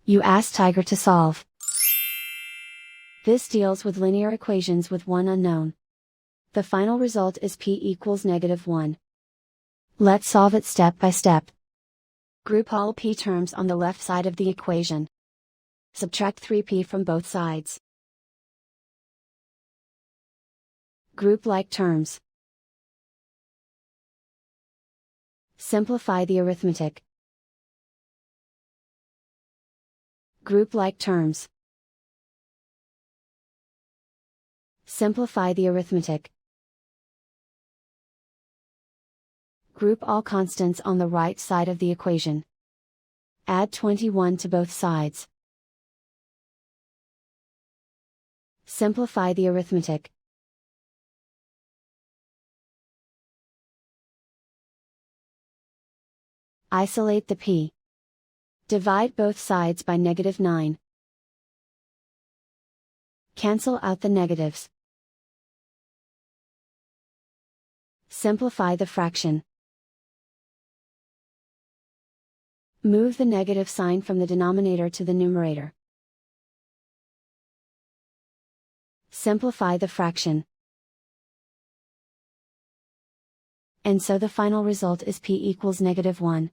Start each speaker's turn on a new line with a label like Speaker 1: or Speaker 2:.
Speaker 1: You ask Tiger to solve. This deals with linear equations with one unknown. The final result is p equals -1. Let's solve it step by step. Group all p terms on the left side of the equation. Subtract 3p from both sides. Group like terms. Simplify the arithmetic. Group like terms. Simplify the arithmetic. Group all constants on the right side of the equation. Add 21 to both sides. Simplify the arithmetic. Isolate the p. Divide both sides by -9. Cancel out the negatives. Simplify the fraction. Move the negative sign from the denominator to the numerator. Simplify the fraction. And so the final result is p equals -1.